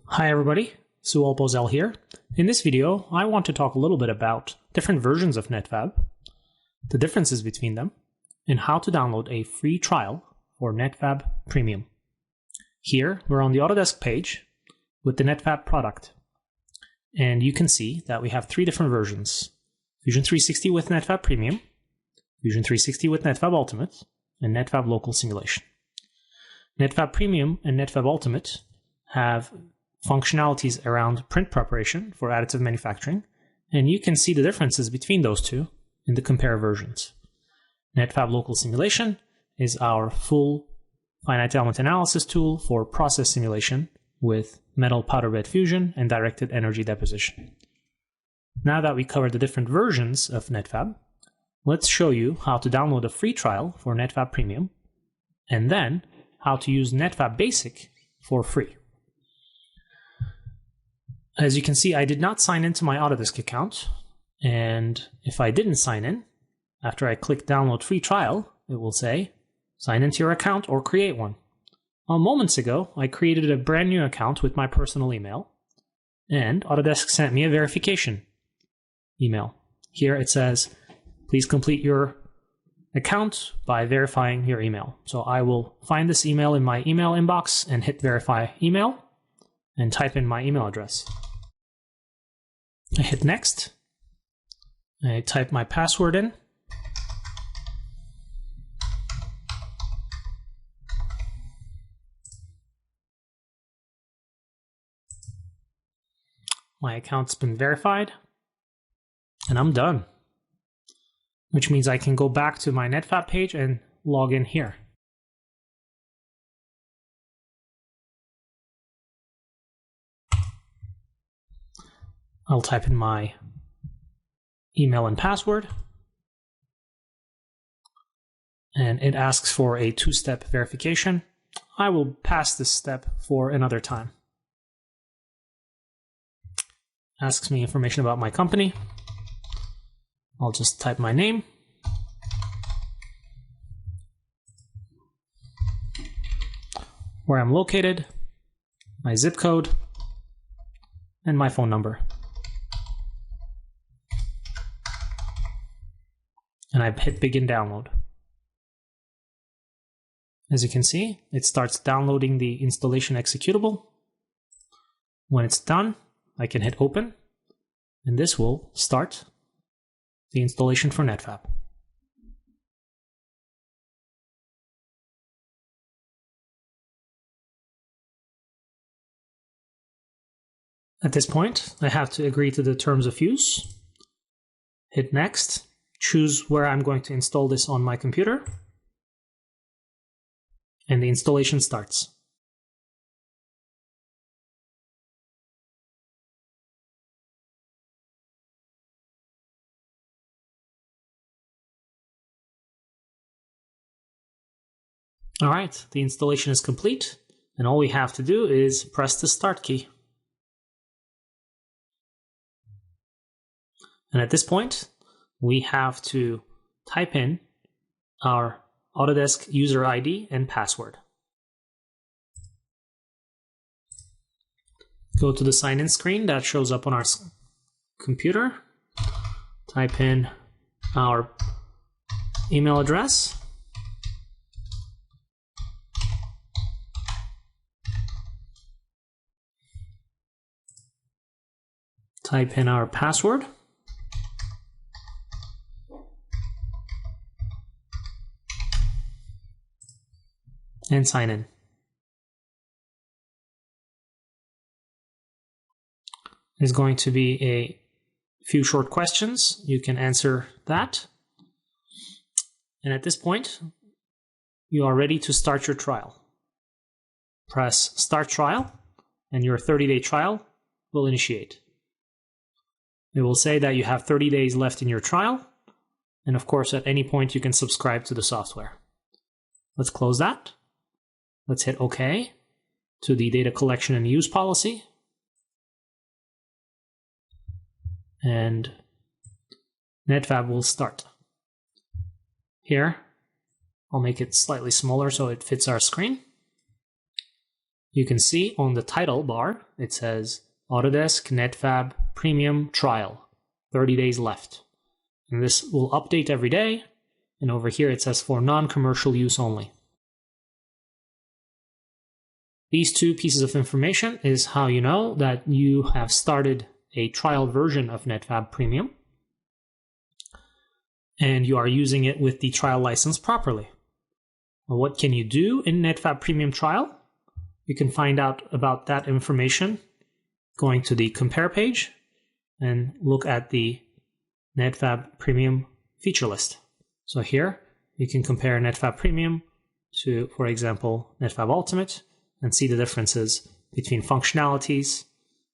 Hi everybody, Sual Bozel here. In this video, I want to talk a little bit about different versions of Netfabb, the differences between them, and how to download a free trial for Netfabb Premium. Here, we're on the Autodesk page with the Netfabb product, and you can see that we have three different versions: Fusion 360 with Netfabb Premium, Fusion 360 with Netfabb Ultimate, and Netfabb Local Simulation. Netfabb Premium and Netfabb Ultimate have functionalities around print preparation for additive manufacturing, and you can see the differences between those two in the compare versions. Netfabb Local Simulation is our full finite element analysis tool for process simulation with metal powder bed fusion and directed energy deposition. Now that we covered the different versions of Netfabb, let's show you how to download a free trial for Netfabb Premium, and then how to use Netfabb Basic for free. As you can see, I did not sign into my Autodesk account, and if I didn't sign in, after I click Download Free Trial, it will say, sign into your account or create one. Well, moments ago, I created a brand new account with my personal email, and Autodesk sent me a verification email. Here it says, please complete your account by verifying your email. So I will find this email in my email inbox and hit Verify Email, and type in my email address. I hit Next. I type my password in. My account's been verified, and I'm done. Which means I can go back to my Netfabb page and log in here. I'll type in my email and password, and it asks for a two-step verification. I will pass this step for another time. Asks me information about my company. I'll just type my name. Where I'm located, my zip code, and my phone number. And I hit Begin Download. As you can see, it starts downloading the installation executable. When it's done, I can hit Open, and this will start the installation for Netfabb. At this point, I have to agree to the terms of use. Hit Next. Choose where I'm going to install this on my computer, and the installation starts. All right, the installation is complete, and all we have to do is press the Start key. And at this point, we have to type in our Autodesk user ID and password. Go to the sign-in screen that shows up on our computer. Type in our email address. Type in our password. And sign in. There's going to be a few short questions. You can answer that. And at this point, you are ready to start your trial. Press Start Trial, and your 30-day trial will initiate. It will say that you have 30 days left in your trial, and of course, at any point, you can subscribe to the software. Let's close that. Let's hit OK to the data collection and use policy. And Netfabb will start. Here, I'll make it slightly smaller so it fits our screen. you can see on the title bar, it says Autodesk Netfabb Premium Trial, 30 days left. And this will update every day. And over here it says for non-commercial use only. These two pieces of information is how you know that you have started a trial version of Netfabb Premium and you are using it with the trial license properly. Well, what can you do in Netfabb Premium Trial? You can find out about that information going to the compare page and look at the Netfabb Premium feature list. So here you can compare Netfabb Premium to, for example, Netfabb Ultimate and see the differences between functionalities.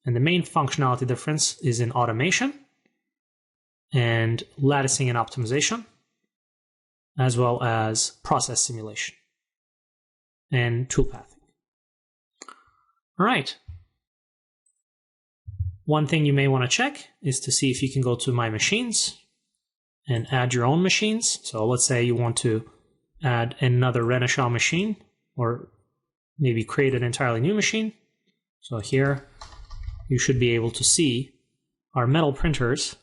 And the main functionality difference is in automation and latticing and optimization, as well as process simulation and toolpathing. All right. One thing you may want to check is to see if you can go to My Machines and add your own machines. So let's say you want to add another Renishaw machine or maybe create an entirely new machine. So here you should be able to see our metal printers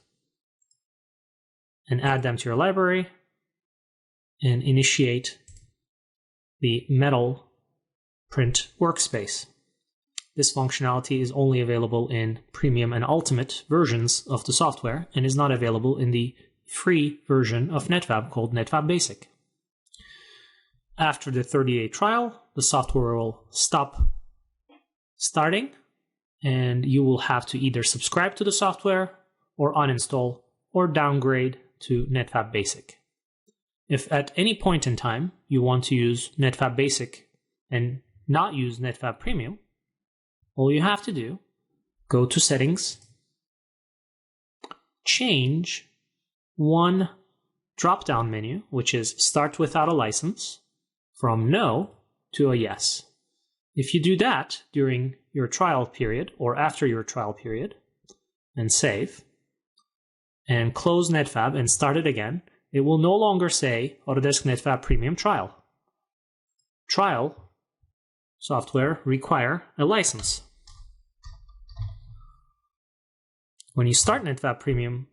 and add them to your library and initiate the metal print workspace. This functionality is only available in Premium and Ultimate versions of the software and is not available in the free version of Netfabb called Netfabb Basic. After the 30-day trial, the software will stop starting and you will have to either subscribe to the software or uninstall or downgrade to Netfabb Basic. If at any point in time you want to use Netfabb Basic and not use Netfabb Premium, all you have to do, go to Settings, change one drop-down menu, which is Start Without a License, from No to a Yes. If you do that during your trial period or after your trial period, and save, and close Netfabb and start it again, it will no longer say Autodesk Netfabb Premium Trial. Trial software require a license. When you start Netfabb Premium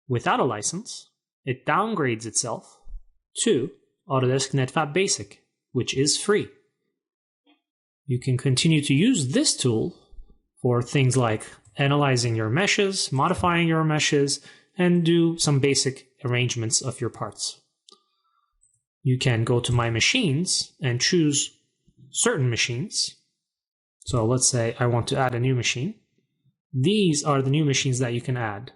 without a license, it downgrades itself to Autodesk Netfabb Basic, which is free. You can continue to use this tool for things like analyzing your meshes, modifying your meshes, and do some basic arrangements of your parts. You can go to My Machines and choose certain machines. So let's say I want to add a new machine. These are the new machines that you can add.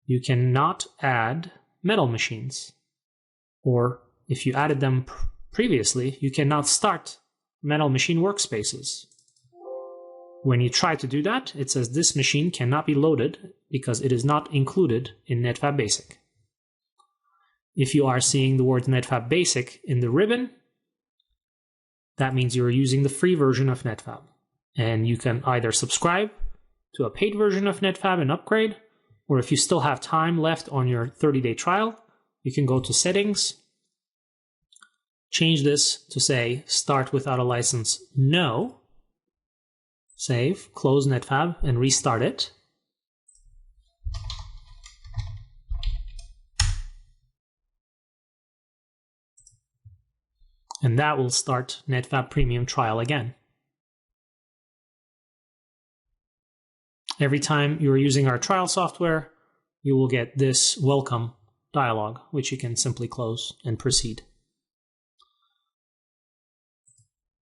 You cannot add metal machines. Or if you added them previously, you cannot start metal machine workspaces. When you try to do that, it says this machine cannot be loaded because it is not included in Netfabb Basic. If you are seeing the word Netfabb Basic in the ribbon, that means you are using the free version of Netfabb. And you can either subscribe to a paid version of Netfabb and upgrade, or if you still have time left on your 30-day trial, you can go to Settings, change this to say Start Without a License No, save, close Netfabb, and restart it. And that will start Netfabb Premium Trial again. Every time you are using our trial software, you will get this welcome dialog, which you can simply close and proceed.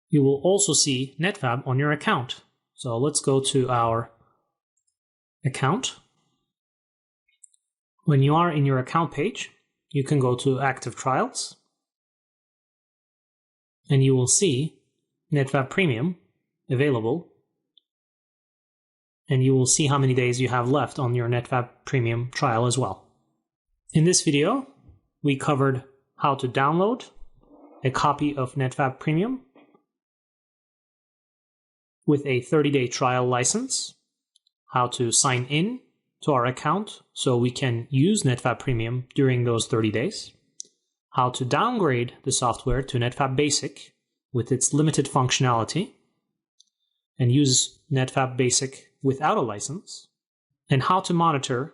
You will also see Netfabb on your account. So let's go to our account. When you are in your account page, you can go to Active Trials, and you will see Netfabb Premium available, and you will see how many days you have left on your Netfabb Premium trial as well. In this video, we covered how to download a copy of Netfabb Premium with a 30-day trial license, how to sign in to our account so we can use Netfabb Premium during those 30 days, how to downgrade the software to Netfabb Basic with its limited functionality, and use Netfabb Basic without a license, and how to monitor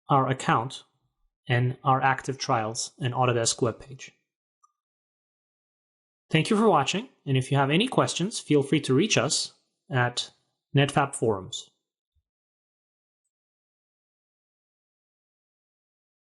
our account and our active trials and Autodesk webpage. Thank you for watching, and if you have any questions, feel free to reach us at Netfabb forums.